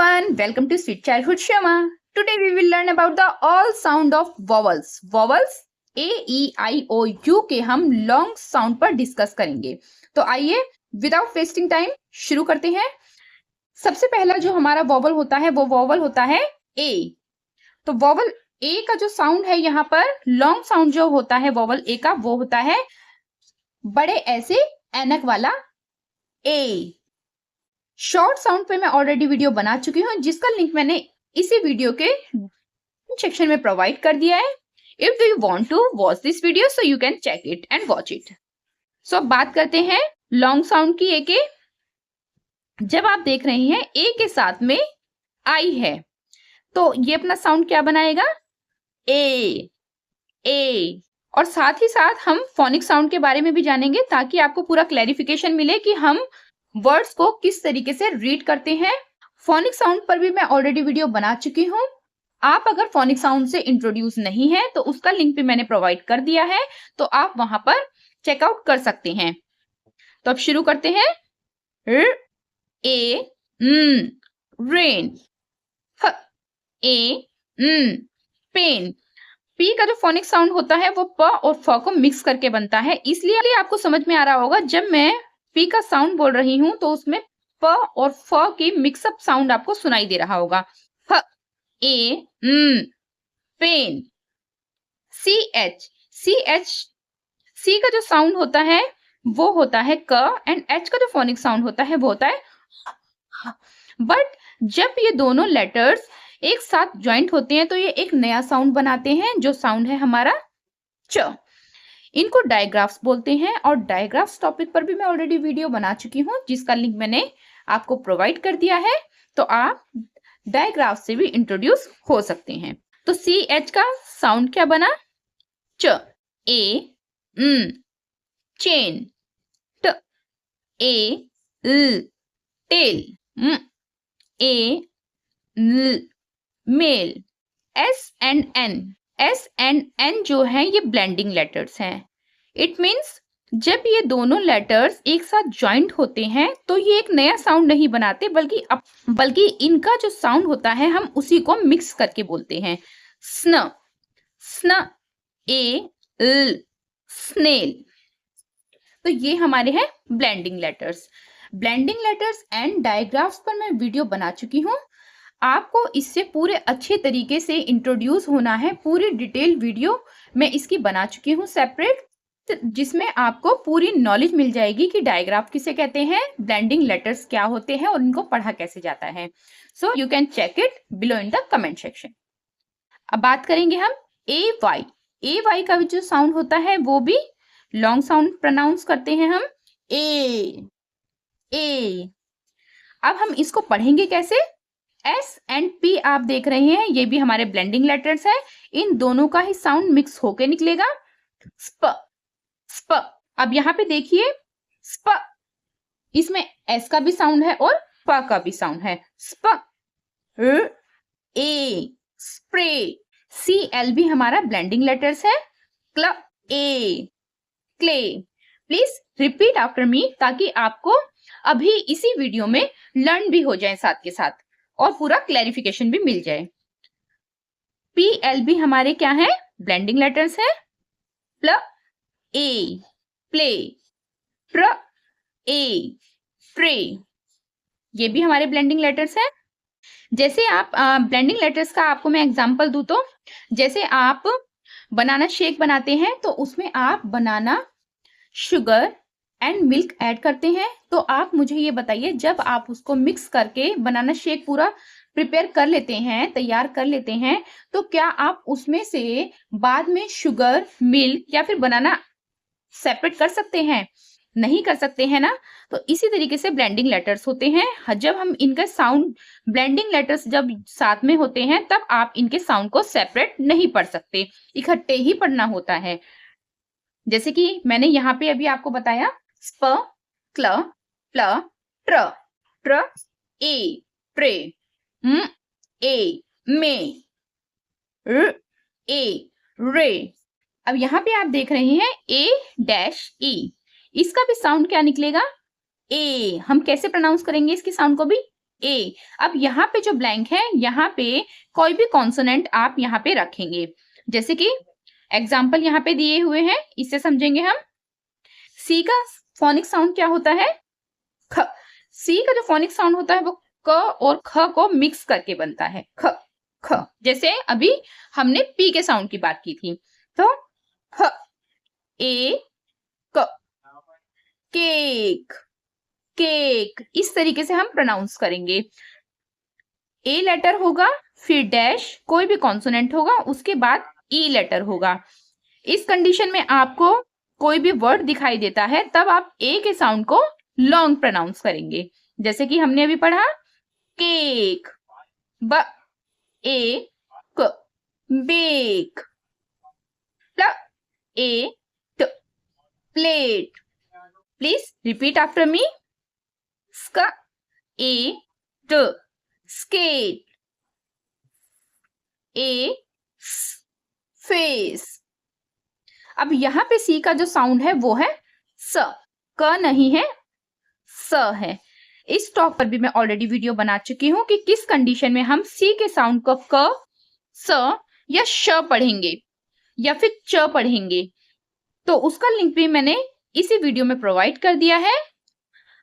everyone, welcome to Sweet Childhood Shama. Today we will learn about the all sound of vowels. Vowels A, E, I, O, U के हम long sound पर discuss करेंगे. तो आइए without wasting time शुरू करते हैं. सबसे पहला जो हमारा वॉवल होता है वो वॉवल होता है ए. तो वॉवल ए का जो साउंड है यहाँ पर लॉन्ग साउंड जो होता है वॉवल ए का वो होता है बड़े ऐसे ऐनक वाला ए. शॉर्ट साउंड पे मैं ऑलरेडी वीडियो बना चुकी हूँ जिसका लिंक मैंने इसी वीडियो के सेक्शन में प्रोवाइड कर दिया है. If you want to watch this video so you can check it and watch it. So अब बात करते हैं लॉन्ग साउंड की. ए के जब आप देख रहे हैं ए के साथ में आई है तो ये अपना साउंड क्या बनाएगा ए. ए और साथ ही साथ हम फोनिक साउंड के बारे में भी जानेंगे ताकि आपको पूरा क्लैरिफिकेशन मिले कि हम वर्ड्स को किस तरीके से रीड करते हैं. फोनिक साउंड पर भी मैं ऑलरेडी वीडियो बना चुकी हूँ. आप अगर फोनिक साउंड से इंट्रोड्यूस नहीं है तो उसका लिंक भी मैंने प्रोवाइड कर दिया है, तो आप वहां पर चेकआउट कर सकते हैं. तो अब शुरू करते हैं. ए रेन. ए पेन. पी का जो फोनिक साउंड होता है वो प और फ को मिक्स करके बनता है, इसलिए आपको समझ में आ रहा होगा जब मैं पी का साउंड बोल रही हूं तो उसमें प और फ की मिक्सअप साउंड आपको सुनाई दे रहा होगा. फ ए पेन. C H. सी का जो साउंड होता है वो होता है क एंड एच का जो फोनिक साउंड होता है वो होता है. बट जब ये दोनों लेटर्स एक साथ ज्वाइंट होते हैं तो ये एक नया साउंड बनाते हैं जो साउंड है हमारा च. इनको डायग्राफ्स बोलते हैं और डायग्राफ्स टॉपिक पर भी मैं ऑलरेडी वीडियो बना चुकी हूँ जिसका लिंक मैंने आपको प्रोवाइड कर दिया है, तो आप डायग्राफ से भी इंट्रोड्यूस हो सकते हैं. तो सी एच का साउंड क्या बना च. ए चेन. ट ए ल टेल. ए ल मेल. एस एंड एन जो है ये ब्लेंडिंग लेटर्स हैं. इट मीन्स जब ये दोनों लेटर्स एक साथ ज्वाइंट होते हैं तो ये एक नया साउंड नहीं बनाते बल्कि इनका जो साउंड होता है हम उसी को मिक्स करके बोलते हैं. स्न ए ल स्नेल. तो ये हमारे हैं blending letters. Blending letters and digraphs पर मैं वीडियो बना चुकी हूँ. आपको इससे पूरे अच्छे तरीके से इंट्रोड्यूस होना है. पूरी डिटेल वीडियो मैं इसकी बना चुकी हूँ सेपरेट, जिसमें आपको पूरी नॉलेज मिल जाएगी कि डायग्राफ किसे कहते हैं, ब्लेंडिंग लेटर्स क्या होते हैं और इनको पढ़ा कैसे जाता है. So you can check it below in the comment section. अब बात करेंगे हम ए वाई. ए वाई का भी जो साउंड होता है वो भी लॉन्ग साउंड प्रोनाउंस करते हैं हम ए. अब हम इसको पढ़ेंगे कैसे. एस एंड पी आप देख रहे हैं ये भी हमारे ब्लेंडिंग लेटर्स है. इन दोनों का ही साउंड मिक्स होके निकलेगा स्प. अब यहाँ पे देखिए स्प, इसमें एस का भी साउंड है और प का भी साउंड है. स्प ए स्प्रे. सी एल भी हमारा ब्लेंडिंग लेटर्स है. Cl a clay. Please repeat after me ताकि आपको अभी इसी वीडियो में लर्न भी हो जाए साथ के साथ और पूरा क्लैरिफिकेशन भी मिल जाए. पी एल भी हमारे क्या है ब्लेंडिंग लेटर्स है. प्ल ए प्ले. प्र ए प्रे. ये भी हमारे ब्लेंडिंग लेटर्स है. जैसे आप ब्लेंडिंग लेटर्स का आपको मैं एग्जांपल दूं तो जैसे आप बनाना शेक बनाते हैं तो उसमें आप बनाना शुगर एंड मिल्क ऐड करते हैं. तो आप मुझे ये बताइए जब आप उसको मिक्स करके बनाना शेक पूरा प्रिपेयर कर लेते हैं, तैयार कर लेते हैं, तो क्या आप उसमें से बाद में शुगर, मिल्क या फिर बनाना सेपरेट कर सकते हैं? नहीं कर सकते हैं ना. तो इसी तरीके से ब्लेंडिंग लेटर्स होते हैं. जब हम इनका साउंड ब्लेंडिंग लेटर्स जब साथ में होते हैं तब आप इनके साउंड को सेपरेट नहीं पढ़ सकते, इकट्ठे ही पढ़ना होता है. जैसे कि मैंने यहाँ पे अभी आपको बताया स्प क्ल प्ल ट्र ए प्रे. ए मे ए रे. अब यहाँ पे आप देख रहे हैं ए डैश ई. इसका भी साउंड क्या निकलेगा ए. हम कैसे प्रोनाउंस करेंगे इसके साउंड को भी ए। अब यहाँ पे जो ब्लैंक है, यहाँ पे कोई भी कॉन्सोनेंट आप यहाँ पे रखेंगे। जैसे कि एग्जाम्पल यहाँ पे दिए हुए हैं, इससे समझेंगे हम। सी का फोनिक साउंड क्या होता है? ख। सी का जो फोनिक साउंड होता है वो क और ख को मिक्स करके बनता है, ख ख। जैसे अभी हमने पी के साउंड की बात की थी, तो ख ए क, केक केक, इस तरीके से हम प्रोनाउंस करेंगे। ए लेटर होगा, फिर डैश, कोई भी कॉन्सोनेंट होगा, उसके बाद ई लेटर होगा। इस कंडीशन में आपको कोई भी वर्ड दिखाई देता है, तब आप ए के साउंड को लॉन्ग प्रोनाउंस करेंगे। जैसे कि हमने अभी पढ़ा केक, ब ए क, bake, pl a t, plate. Please repeat after me. Sk a t, skate, A face. अब यहाँ पे सी का जो साउंड है वो है स, क नहीं है, स है। इस टॉप पर भी मैं ऑलरेडी वीडियो बना चुकी हूं कि किस कंडीशन में हम सी के साउंड को क, स या श पढ़ेंगे या फिर च पढ़ेंगे, तो उसका लिंक भी मैंने इसी वीडियो में प्रोवाइड कर दिया है।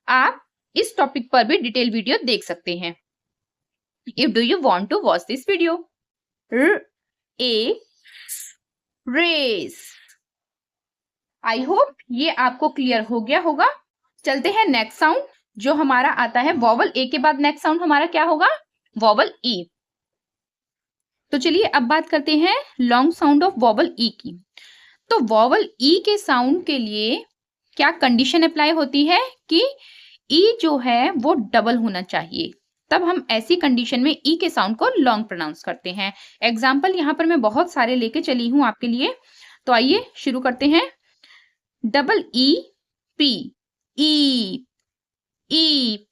आप इस टॉपिक पर भी डिटेल वीडियो देख सकते हैं। If do you want to watch this video. र ए रेस। आई होप ये आपको क्लियर हो गया होगा। चलते हैं नेक्स्ट साउंड, जो हमारा आता है वॉवल ए के बाद नेक्स्ट साउंड हमारा क्या होगा? वॉवल ई। तो चलिए अब बात करते हैं लॉन्ग साउंड ऑफ वॉवल ई की। तो वॉवल ई के साउंड के लिए क्या कंडीशन अप्लाई होती है कि ई जो है वो डबल होना चाहिए, तब हम ऐसी कंडीशन में ई के साउंड को लॉन्ग प्रोनाउंस करते हैं। एग्जाम्पल यहाँ पर मैं बहुत सारे लेके चली हूं आपके लिए, तो आइए शुरू करते हैं। डबल ई पी, ई, ई,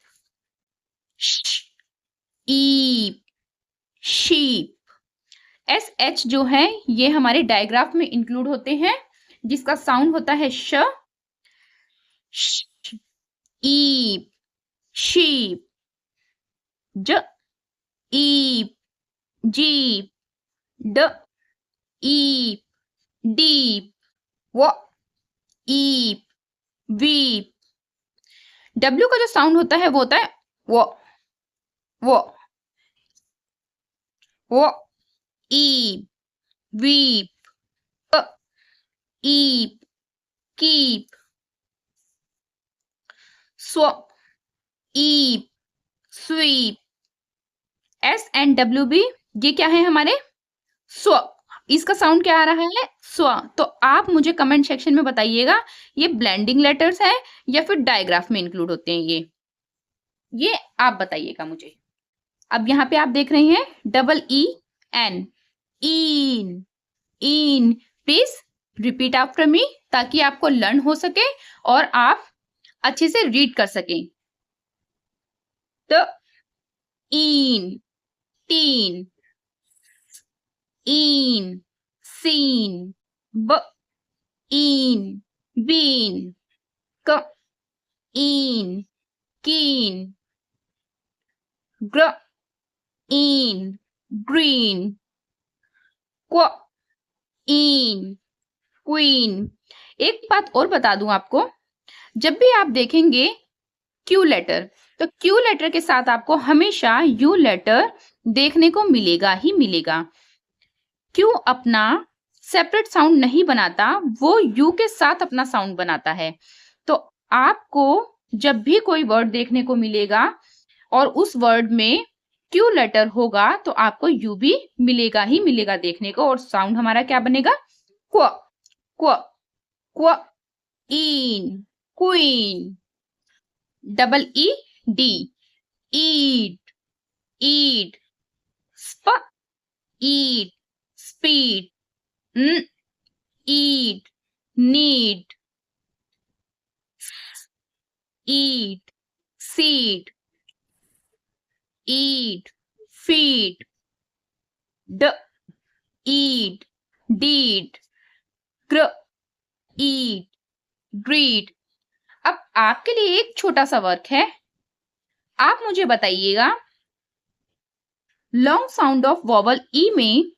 ई, शीप। एस एच जो है ये हमारे डायग्राफ में इंक्लूड होते हैं, जिसका साउंड होता है श, ई, शीप। ज ई, जीप, ड ई, डीप, व ई, वीप। डब्ल्यू का जो साउंड होता है वो होता है वो वो वो ई, वीप, क, eep, keep, sw, eep, sweep. S and W B ये क्या है हमारे? स्व। इसका साउंड क्या आ रहा है? स्व। तो आप मुझे कमेंट सेक्शन में बताइएगा ये ब्लेंडिंग लेटर्स है या फिर डायग्राफ में इंक्लूड होते हैं ये आप बताइएगा मुझे। अब यहाँ पे आप देख रहे हैं double E N, in, in. Please repeat after me ताकि आपको लर्न हो सके और आप अच्छे से रीड कर सकें। तो इन, टीन, इन, सीन, ब इन, बीन, क इन, कीन, ग्र इन, ग्रीन, क्व इन, क्वीन। एक बात और बता दूं आपको, जब भी आप देखेंगे क्यू लेटर, तो क्यू लेटर के साथ आपको हमेशा यू लेटर देखने को मिलेगा ही मिलेगा। क्यू अपना सेपरेट साउंड नहीं बनाता, वो यू के साथ अपना साउंड बनाता है। तो आपको जब भी कोई वर्ड देखने को मिलेगा और उस वर्ड में क्यू लेटर होगा, तो आपको यू भी मिलेगा ही मिलेगा देखने को, और साउंड हमारा क्या बनेगा? क्व क्व क्व इन, क्वीन। डबल ई डी, ईट, ईट, स्प, ईट, स्पीड, ईट, नीड, ईट, सीड, ईट, फीड, ड ईट, डीड, ग्र ईट, ग्रीड। अब आपके लिए एक छोटा सा वर्क है, आप मुझे बताइएगा लॉन्ग साउंड ऑफ वॉवल ई में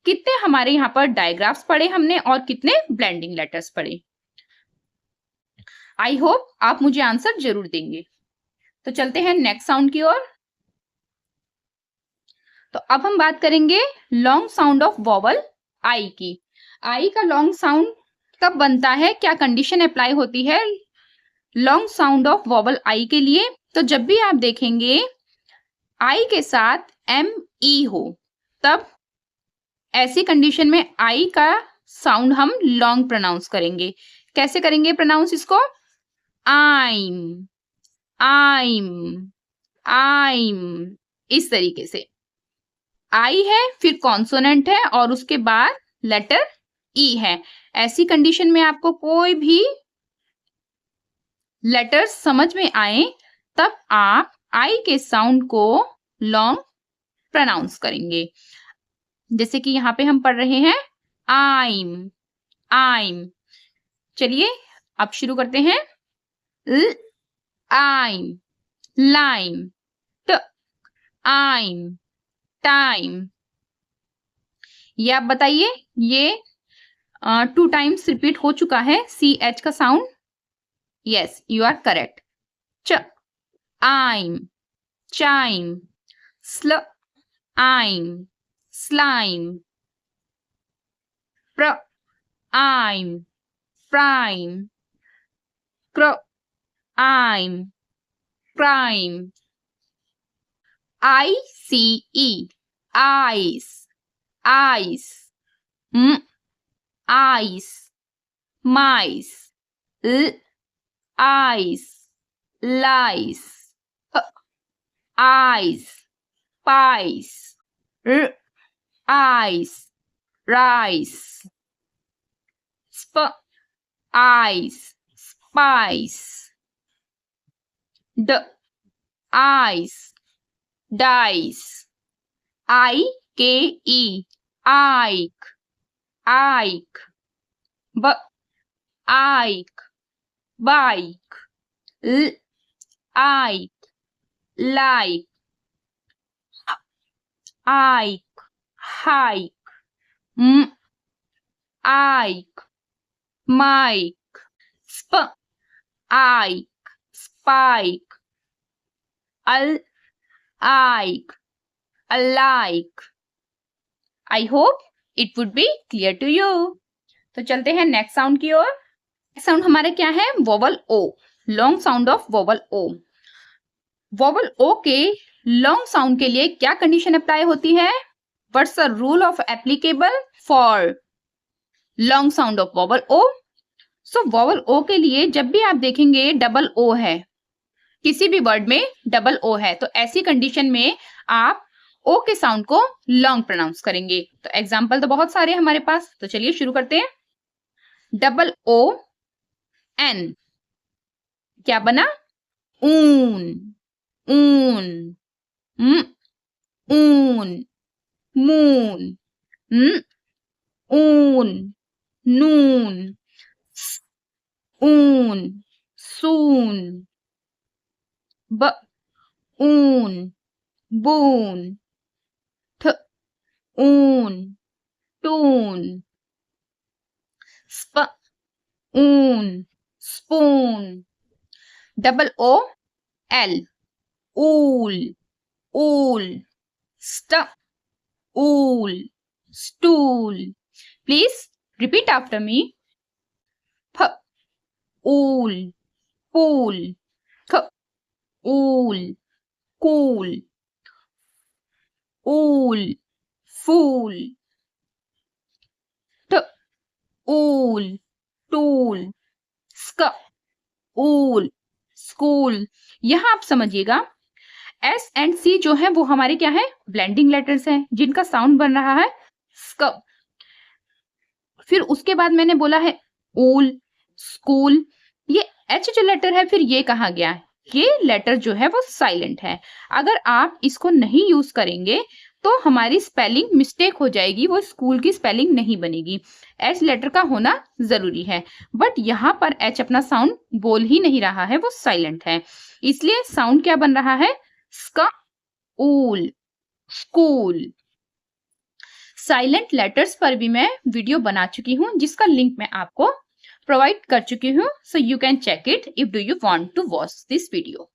कितने हमारे यहाँ पर डायग्राफ्स पढ़े हमने और कितने ब्लेंडिंग लेटर्स पढ़े। आई होप आप मुझे आंसर जरूर देंगे। तो चलते हैं नेक्स्ट साउंड की ओर। तो अब हम बात करेंगे लॉन्ग साउंड ऑफ वॉवल आई की। आई का लॉन्ग साउंड कब बनता है, क्या कंडीशन अप्लाई होती है लॉन्ग साउंड ऑफ वॉवल आई के लिए। तो जब भी आप देखेंगे आई के साथ एम ई हो, तब ऐसी कंडीशन में आई का साउंड हम लॉन्ग प्रोनाउंस करेंगे। कैसे करेंगे प्रोनाउंस इसको, आइम आइम आइम, इस तरीके से। आई है, फिर कॉन्सोनेंट है और उसके बाद लेटर ई है। ऐसी कंडीशन में आपको कोई भी लेटर समझ में आए तब आप आई के साउंड को लॉन्ग प्रोनाउंस करेंगे। जैसे कि यहाँ पे हम पढ़ रहे हैं आइम आइम। चलिए अब शुरू करते हैं। आइम लाइम, ट आइम टाइम। ये आप बताइए, ये 2 टाइम्स रिपीट हो चुका है सी एच का sound. Yes, you are correct. च आइम चाइम, स्ल आइम स्लाइम, प्र आइम प्राइम, क्र आइम क्राइम। आई सी ई आइस आइस, आइस माइस, आइस लाइस, आइस पाइस, आइस राइस, स्प आइस स्पाइस, ड आइस डाइस, आई के ई आइक आइक, ब आइक बाइक, ल आइक लाइक, आइक हाइक, आइक माइक, स्प आइक स्पाइक, अल आइक alike. I hope it would be clear to you. तो चलते हैं नेक्स्ट साउंड की ओर। साउंड हमारा क्या है, vowel O, long sound of vowel O. Vowel O के लॉन्ग साउंड के लिए क्या कंडीशन अप्लाई होती है, what's the rule of applicable for long sound of vowel O. So vowel O के लिए जब भी आप देखेंगे डबल ओ है, किसी भी वर्ड में डबल ओ है, तो ऐसी कंडीशन में आप ओ के साउंड को लॉन्ग प्रोनाउंस करेंगे। तो एग्जांपल तो बहुत सारे हमारे पास, तो चलिए शुरू करते हैं। डबल ओ एन, क्या बना, ऊन ऊन, ऊन मून, ऊन नून, ऊन सून, ब ऊन बून, थ ऊन toon, sp oon spoon, double O L ool ool, st ool stool. Please repeat after me. F ool pool, ख ऊल कूल, ऊल फूल, ट ऊल टूल, स्क ऊल स्कूल। यहां आप समझिएगा एस एंड सी जो है वो हमारे क्या है, ब्लेंडिंग लेटर्स हैं जिनका साउंड बन रहा है स्क। फिर उसके बाद मैंने बोला है ऊल स्कूल, ये एच जो लेटर है फिर ये कहा गया है, ये लेटर जो है वो साइलेंट है। अगर आप इसको नहीं यूज करेंगे तो हमारी स्पेलिंग मिस्टेक हो जाएगी, वो स्कूल की स्पेलिंग नहीं बनेगी। एच लेटर का होना जरूरी है, बट यहाँ पर एच अपना साउंड बोल ही नहीं रहा है, वो साइलेंट है, इसलिए साउंड क्या बन रहा है, स्कूल, स्कूल। साइलेंट लेटर्स पर भी मैं वीडियो बना चुकी हूँ, जिसका लिंक मैं आपको प्रोवाइड कर चुकी हूँ, so you can check it if do you want to watch this video.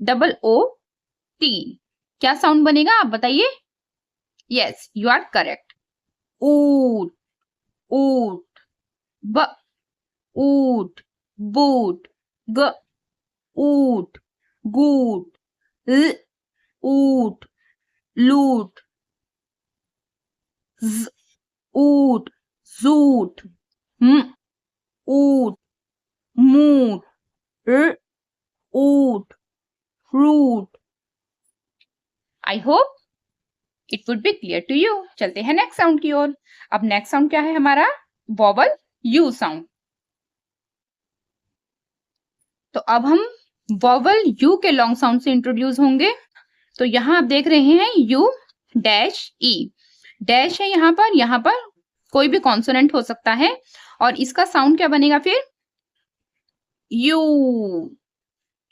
OOT क्या साउंड बनेगा आप बताइए? Yes, you are correct. ऊट, ऊट, ब, ऊट, बूट, ग, ऊट, गूट, ल, ऊट, लूट, ज, ऊट, जूट, म, ऊट, मूट, र, ऊट, fruit. I hope it would be clear to you. चलते हैं नेक्स्ट साउंड की ओर। अब नेक्स्ट साउंड क्या है हमारा? Vowel you sound. तो अब हम वॉवल यू के लॉन्ग साउंड से इंट्रोड्यूस होंगे। तो यहाँ आप देख रहे हैं यू डैश ई, डैश है यहाँ पर कोई भी कॉन्सोनेंट हो सकता है और इसका साउंड क्या बनेगा फिर? You,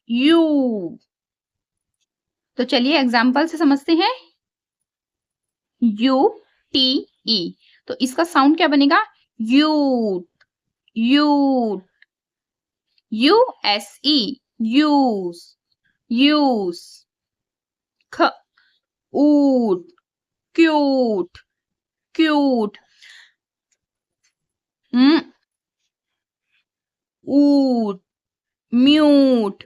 you. तो चलिए एग्जाम्पल से समझते हैं। यू टी ई, तो इसका साउंड क्या बनेगा? Ute, ute. U S E, use, use. K, ute, cute, cute. ऊट, म्यूट।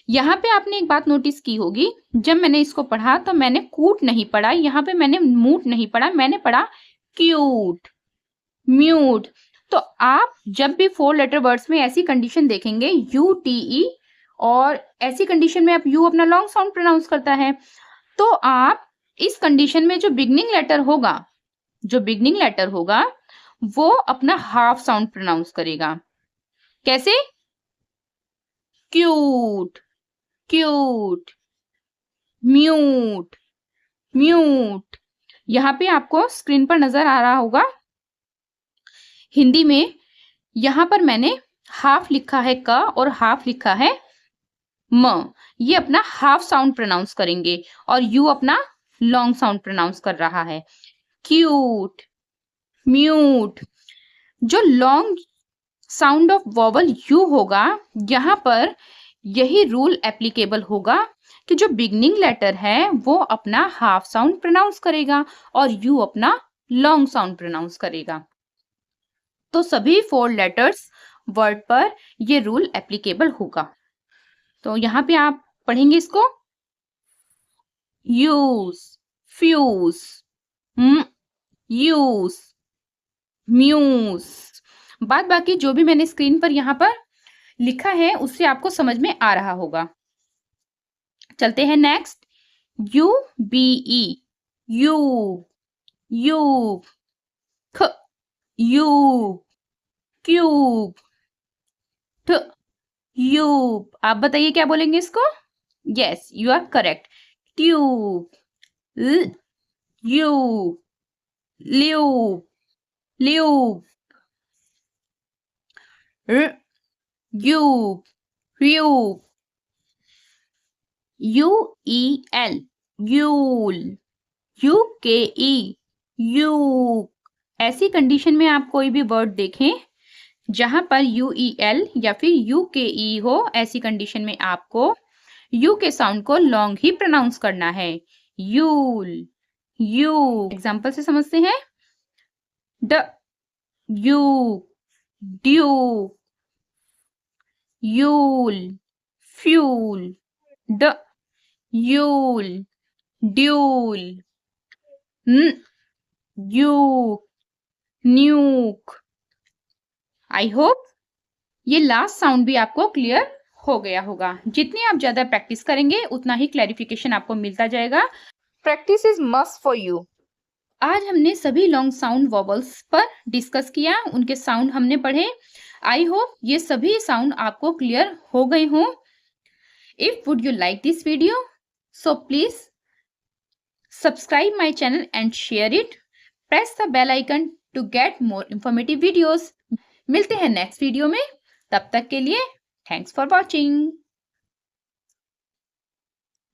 यहाँ पे आपने एक बात नोटिस की होगी, जब मैंने इसको पढ़ा तो मैंने कूट नहीं पढ़ा, यहाँ पे मैंने मूट नहीं पढ़ा, मैंने पढ़ा क्यूट, म्यूट। तो आप जब भी 4 लेटर वर्ड्स में ऐसी कंडीशन देखेंगे यू टी ई और ऐसी कंडीशन में आप यू अपना लॉन्ग साउंड प्रोनाउंस करता है, तो आप इस कंडीशन में जो बिगनिंग लेटर होगा वो अपना हाफ साउंड प्रोनाउंस करेगा। कैसे? Cute, cute, mute, mute. यहाँ पे आपको स्क्रीन पर नजर आ रहा होगा हिंदी में, यहाँ पर मैंने हाफ लिखा है क और हाफ लिखा है म। ये अपना हाफ साउंड प्रोनाउंस करेंगे और यू अपना लॉन्ग साउंड प्रोनाउंस कर रहा है। Cute, mute. जो long sound of vowel U होगा, यहाँ पर यही रूल एप्लीकेबल होगा कि जो बिगनिंग लेटर है वो अपना हाफ साउंड प्रोनाउंस करेगा और यू अपना लॉन्ग साउंड प्रोनाउंस करेगा। तो सभी 4 लेटर्स वर्ड पर ये रूल एप्लीकेबल होगा। तो यहाँ पे आप पढ़ेंगे इसको। Use, fuse, use, muse. बाद बाकी जो भी मैंने स्क्रीन पर यहाँ पर लिखा है उससे आपको समझ में आ रहा होगा। चलते हैं next. U B E, U, U. K, U, cube, t, ube. आप बताइए क्या बोलेंगे इसको? Yes, you are correct. Tube, l, U, lube, lube, r, ube, rube. U E L, yule, U K E, यूक। ऐसी कंडीशन में आप कोई भी वर्ड देखें जहां पर यू ई एल या फिर यू के ई हो, ऐसी कंडीशन में आपको यू के साउंड को लॉन्ग ही प्रोनाउंस करना है। You'll, you. एग्जाम्पल से समझते हैं। ड, यू, ड्यू, यूल, फ्यूल, ड, यूल, ड्यूल, न, यूक, न्यूक। आई होप ये लास्ट साउंड भी आपको क्लियर हो गया होगा। जितनी आप ज्यादा प्रैक्टिस करेंगे उतना ही क्लैरिफिकेशन आपको मिलता जाएगा। Practice is must for you. आज हमने सभी लॉन्ग साउंड वॉवल्स पर डिस्कस किया, उनके साउंड हमने पढ़े। आई होप ये सभी साउंड आपको क्लियर हो गए हों। If would you like this video, so please subscribe my channel and share it. Press the bell icon to get more informative videos. मिलते हैं नेक्स्ट वीडियो में, तब तक के लिए थैंक्स फॉर वॉचिंग।